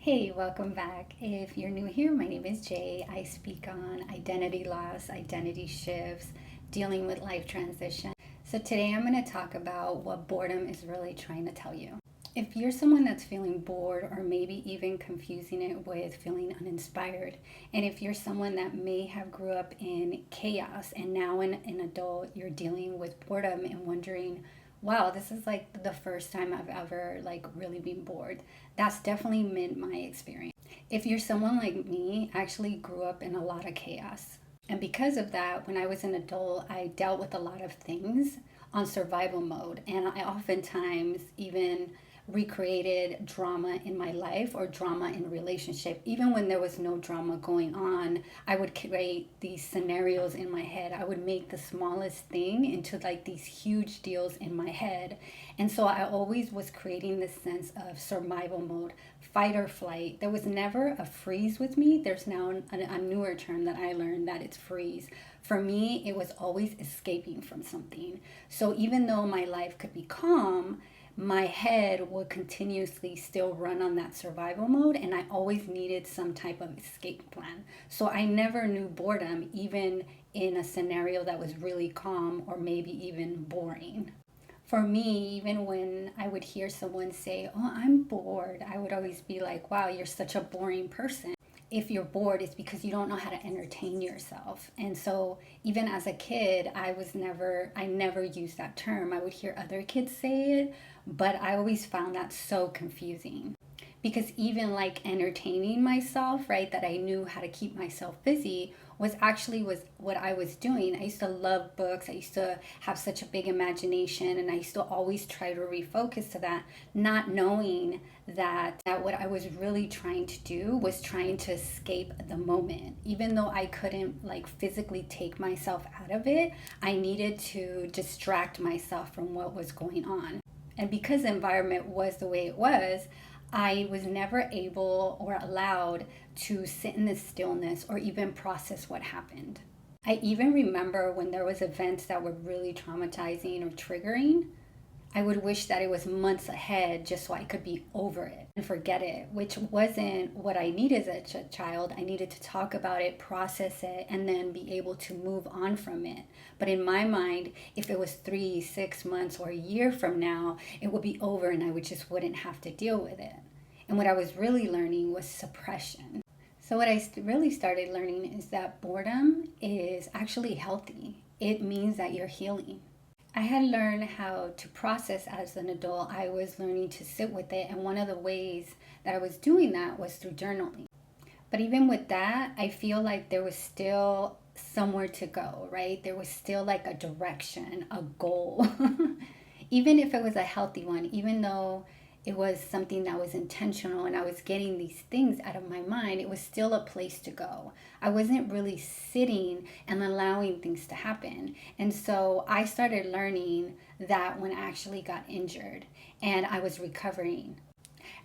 Hey, welcome back. If you're new here, my name is Jay. I speak on identity loss, identity shifts, dealing with life transition. So today I'm going to talk about what boredom is really trying to tell you. If you're someone that's feeling bored or maybe even confusing it with feeling uninspired, and if you're someone that may have grew up in chaos and now in an adult you're dealing with boredom and wondering, wow, this is like the first time I've ever really been bored. That's definitely been my experience. If you're someone like me, I actually grew up in a lot of chaos. And because of that, when I was an adult, I dealt with a lot of things on survival mode. And I oftentimes even recreated drama in my life or drama in a relationship. Even when there was no drama going on, I would create these scenarios in my head. I would make the smallest thing into like these huge deals in my head. And so I always was creating this sense of survival mode, fight or flight. There was never a freeze with me. There's now a newer term that I learned that it's freeze. For me, it was always escaping from something. So even though my life could be calm, my head would continuously still run on that survival mode, and I always needed some type of escape plan. So I never knew boredom, even in a scenario that was really calm or maybe even boring. For me, even when I would hear someone say, "Oh, I'm bored," I would always be like, "Wow, you're such a boring person." If you're bored, it's because you don't know how to entertain yourself. And so even as a kid, I never used that term. I would hear other kids say it, but I always found that so confusing. Because even like entertaining myself, right, that I knew how to keep myself busy was what I was doing. I used to love books. I used to have such a big imagination, and I used to always try to refocus to that, not knowing that what I was really trying to do was trying to escape the moment. Even though I couldn't like physically take myself out of it, I needed to distract myself from what was going on. And because the environment was the way it was, I was never able or allowed to sit in the stillness or even process what happened. I even remember when there was events that were really traumatizing or triggering, I would wish that it was months ahead just so I could be over it and forget it, which wasn't what I needed as a child. I needed to talk about it, process it, and then be able to move on from it. But in my mind, if it was 3, 6 months, or a year from now, it would be over and I wouldn't have to deal with it. And what I was really learning was suppression. So what I really started learning is that boredom is actually healthy. It means that you're healing. I had learned how to process as an adult. I was learning to sit with it, and one of the ways that I was doing that was through journaling. But even with that, I feel like there was still somewhere to go, right? There was still like a direction, a goal. Even if it was a healthy one, even though it was something that was intentional and I was getting these things out of my mind, it was still a place to go. I wasn't really sitting and allowing things to happen. And so I started learning that when I actually got injured and I was recovering.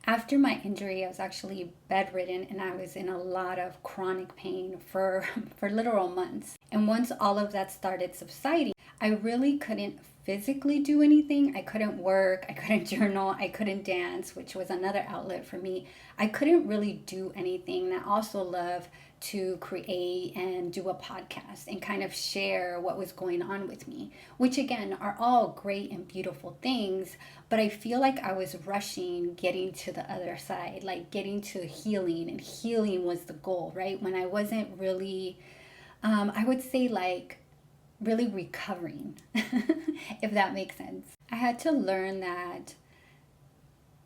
After my injury, I was actually bedridden and I was in a lot of chronic pain for literal months. And once all of that started subsiding, I really couldn't physically do anything. I couldn't work, I couldn't journal, I couldn't dance, which was another outlet for me. I couldn't really do anything. And I also love to create and do a podcast and kind of share what was going on with me, which again are all great and beautiful things, but I feel like I was rushing getting to the other side, like getting to healing, and healing was the goal, right? When I wasn't really, I would say like really recovering, if that makes sense. I had to learn that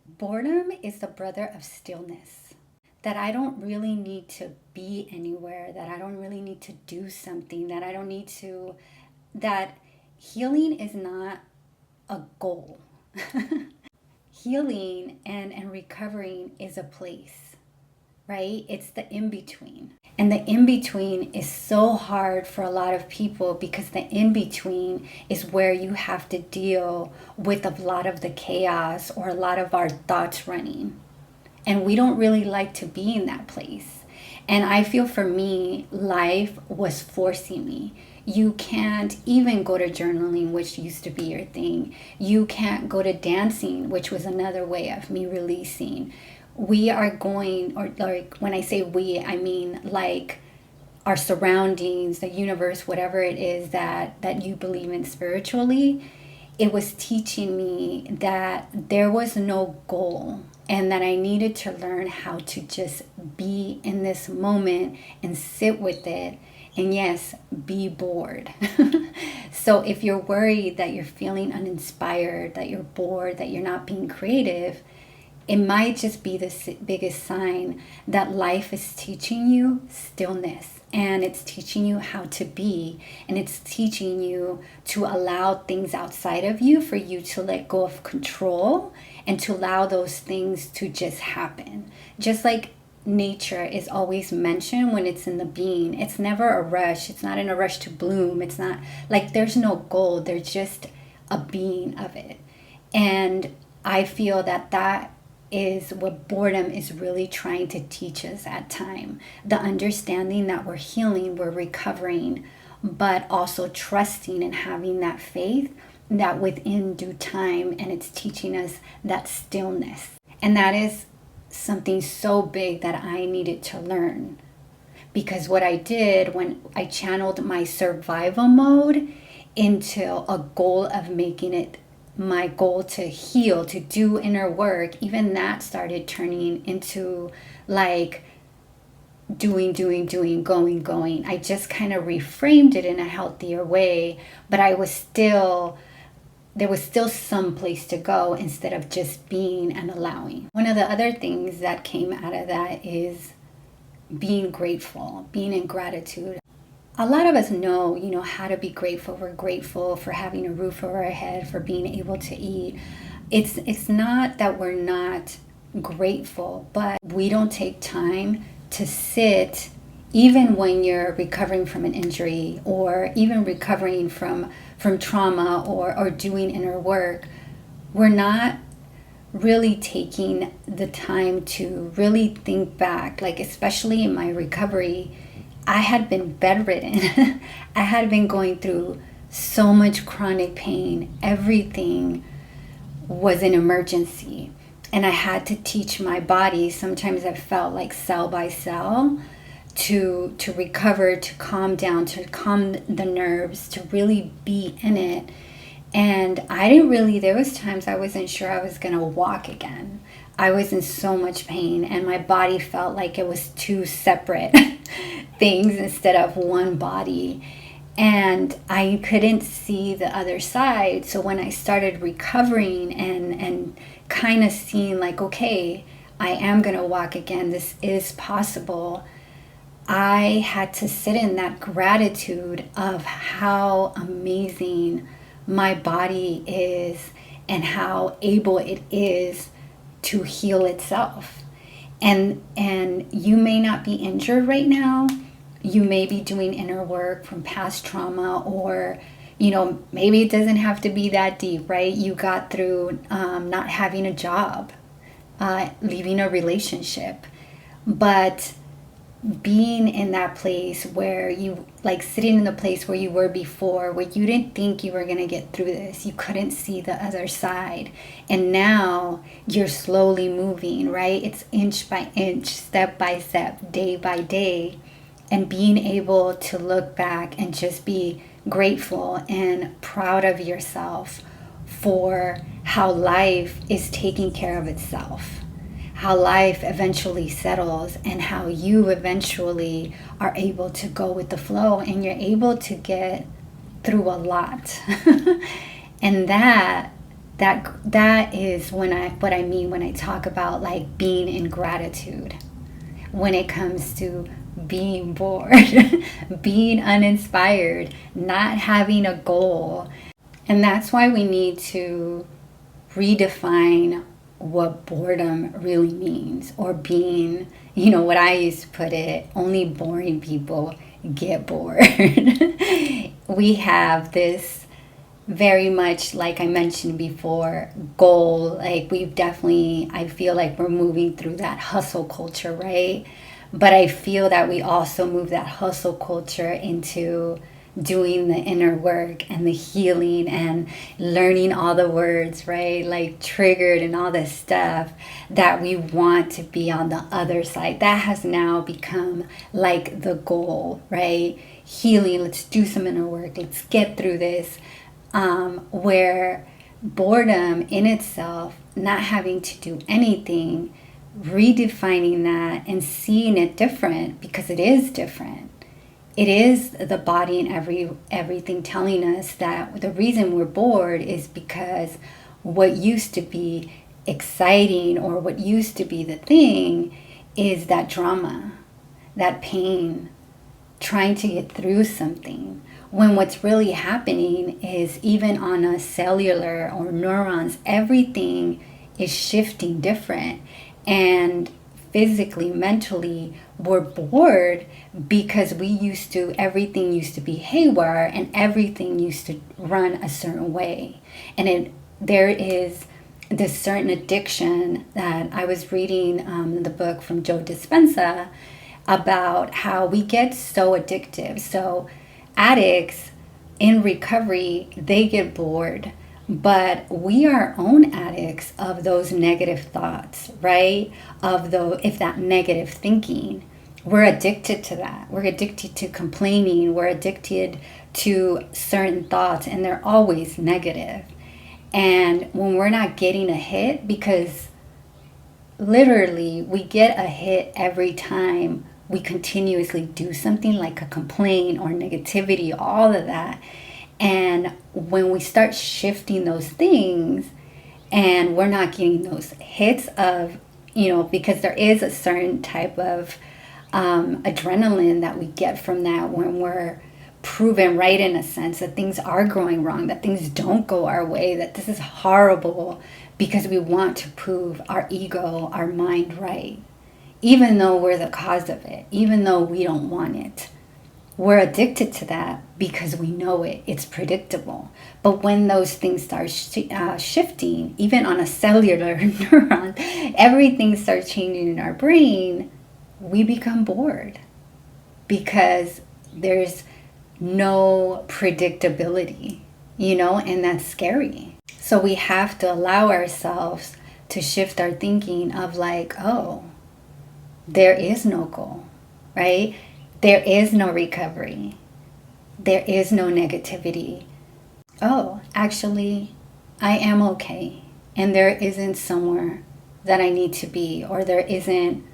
boredom is the brother of stillness, that I don't really need to be anywhere, that I don't really need to do something, that I don't need to, that healing is not a goal. Healing and recovering is a place, right? It's the in-between. And the in-between is so hard for a lot of people because the in-between is where you have to deal with a lot of the chaos or a lot of our thoughts running. And we don't really like to be in that place. And I feel for me, life was forcing me. You can't even go to journaling, which used to be your thing. You can't go to dancing, which was another way of me releasing. we are going, or like when I say we, I mean like our surroundings, the universe, whatever it is that you believe in spiritually. It was teaching me that there was no goal and that I needed to learn how to just be in this moment and sit with it. And yes, be bored. So if you're worried that you're feeling uninspired, that you're bored, that you're not being creative, it might just be the biggest sign that life is teaching you stillness, and it's teaching you how to be, and it's teaching you to allow things outside of you for you to let go of control and to allow those things to just happen. Just like nature is always mentioned when it's in the being, it's never a rush. It's not in a rush to bloom. It's not like there's no goal, there's just a being of it. And I feel that is what boredom is really trying to teach us at time. The understanding that we're healing, we're recovering, but also trusting and having that faith that within due time, and it's teaching us that stillness. And that is something so big that I needed to learn. Because what I did when I channeled my survival mode into a goal of making it my goal to heal, to do inner work, even that started turning into like doing, going. I just kind of reframed it in a healthier way, but there was still some place to go instead of just being and allowing. One of the other things that came out of that is being grateful, being in gratitude. A lot of us know, how to be grateful. We're grateful for having a roof over our head, for being able to eat. It's not that we're not grateful, but we don't take time to sit, even when you're recovering from an injury or even recovering from trauma or doing inner work. We're not really taking the time to really think back, like especially in my recovery. I had been bedridden. I had been going through so much chronic pain. Everything was an emergency. And I had to teach my body. Sometimes I felt like cell by cell to recover, to calm down, to calm the nerves, to really be in it. And there was times I wasn't sure I was going to walk again. I was in so much pain, and my body felt like it was two separate things instead of one body. And I couldn't see the other side. So when I started recovering and kind of seeing like, okay, I am going to walk again, this is possible, I had to sit in that gratitude of how amazing my body is and how able it is to heal itself. And you may not be injured right now. You may be doing inner work from past trauma, or maybe it doesn't have to be that deep, right? You got through not having a job, leaving a relationship, but being in that place where you, like sitting in the place where you were before, where you didn't think you were going to get through this, you couldn't see the other side, and now you're slowly moving, right? It's inch by inch, step by step, day by day, and being able to look back and just be grateful and proud of yourself for how life is taking care of itself, how life eventually settles, and how you eventually are able to go with the flow, and you're able to get through a lot. And that is what I mean when I talk about like being in gratitude when it comes to being bored, being uninspired, not having a goal. And that's why we need to redefine what boredom really means, or being, what I used to put it, only boring people get bored. We have this very much, like I mentioned before, goal. Like I feel like we're moving through that hustle culture, right? But I feel that we also move that hustle culture into doing the inner work and the healing and learning all the words, right? Like triggered and all this stuff, that we want to be on the other side. That has now become like the goal, right? Healing, let's do some inner work, let's get through this. Where boredom in itself, not having to do anything, redefining that and seeing it different, because it is different. It is the body and everything telling us that the reason we're bored is because what used to be exciting, or what used to be the thing, is that drama, that pain, trying to get through something. When what's really happening is, even on a cellular or neurons, everything is shifting different. And physically, mentally, we're bored because everything used to be haywire and everything used to run a certain way. And there is this certain addiction that I was reading the book from Joe Dispenza about how we get so addictive. So addicts in recovery, they get bored, but we are our own addicts of those negative thoughts, right? If that negative thinking, we're addicted to that. We're addicted to complaining. We're addicted to certain thoughts, and they're always negative. And when we're not getting a hit, because literally we get a hit every time we continuously do something, like a complaint or negativity, all of that. And when we start shifting those things and we're not getting those hits of, because there is a certain type of adrenaline that we get from that when we're proven right, in a sense, that things are going wrong, that things don't go our way, that this is horrible, because we want to prove our ego, our mind right. Even though we're the cause of it, even though we don't want it. We're addicted to that because we know it. It's predictable. But when those things start shifting, even on a cellular neuron, everything starts changing in our brain, we become bored because there's no predictability, and that's scary. So we have to allow ourselves to shift our thinking of like, oh, there is no goal, right? There is no recovery. There is no negativity. Oh, actually, I am okay. And there isn't somewhere that I need to be, or there isn't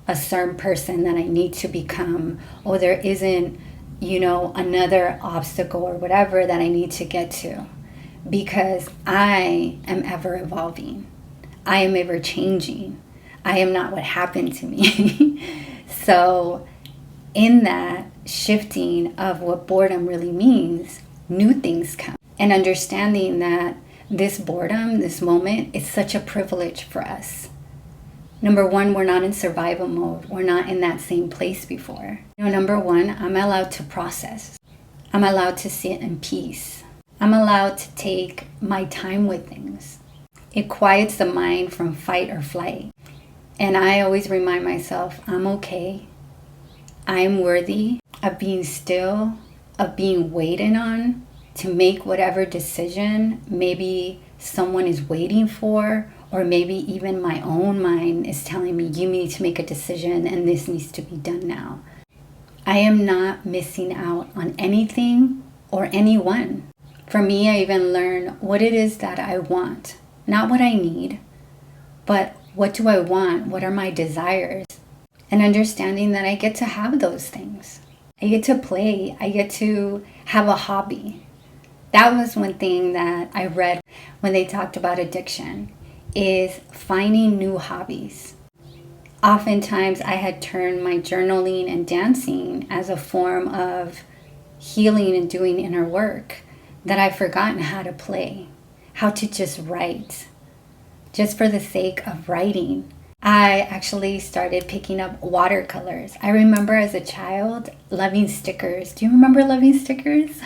a certain person that I need to become, or there isn't, another obstacle or whatever that I need to get to, because I am ever evolving. I am ever changing. I am not what happened to me. So in that shifting of what boredom really means, new things come. And understanding that this boredom, this moment, is such a privilege for us. Number one, we're not in survival mode. We're not in that same place before. Number one, I'm allowed to process. I'm allowed to sit in peace. I'm allowed to take my time with things. It quiets the mind from fight or flight. And I always remind myself, I'm okay. I'm worthy of being still, of being waited on to make whatever decision maybe someone is waiting for, or maybe even my own mind is telling me, you need to make a decision and this needs to be done now. I am not missing out on anything or anyone. For me, I even learn what it is that I want, not what I need, but what do I want? What are my desires? And understanding that I get to have those things. I get to play. I get to have a hobby. That was one thing that I read when they talked about addiction, is finding new hobbies. Oftentimes I had turned my journaling and dancing as a form of healing and doing inner work, that I've forgotten how to play, how to just write, just for the sake of writing. I actually started picking up watercolors. I remember as a child loving stickers. Do you remember loving stickers?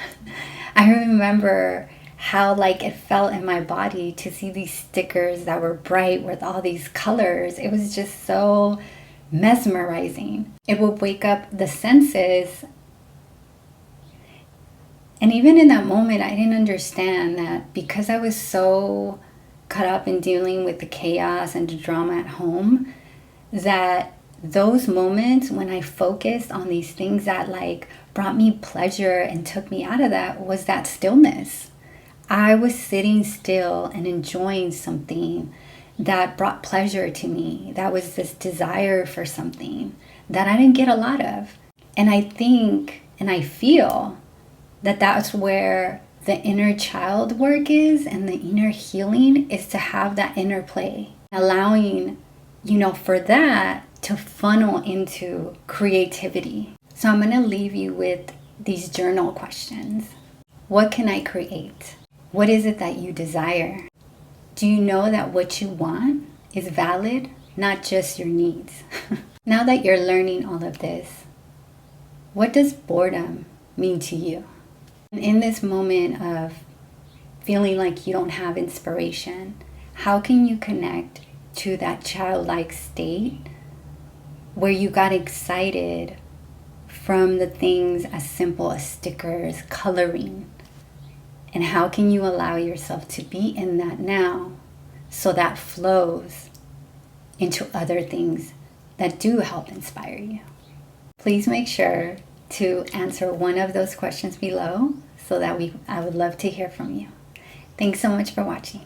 I remember how it felt in my body to see these stickers that were bright with all these colors. It was just so mesmerizing. It would wake up the senses. And even in that moment, I didn't understand that because I was so caught up in dealing with the chaos and the drama at home, that those moments when I focused on these things that like brought me pleasure and took me out of that was that stillness. I was sitting still and enjoying something that brought pleasure to me. That was this desire for something that I didn't get a lot of. And I think and I feel that that's where the inner child work is, and the inner healing is to have that inner play, allowing, for that to funnel into creativity. So I'm going to leave you with these journal questions. What can I create? What is it that you desire? Do you know that what you want is valid, not just your needs? Now that you're learning all of this, what does boredom mean to you? And in this moment of feeling like you don't have inspiration, how can you connect to that childlike state where you got excited from the things as simple as stickers, coloring? And how can you allow yourself to be in that now so that flows into other things that do help inspire you? Please make sure to answer one of those questions below so that I would love to hear from you. Thanks so much for watching.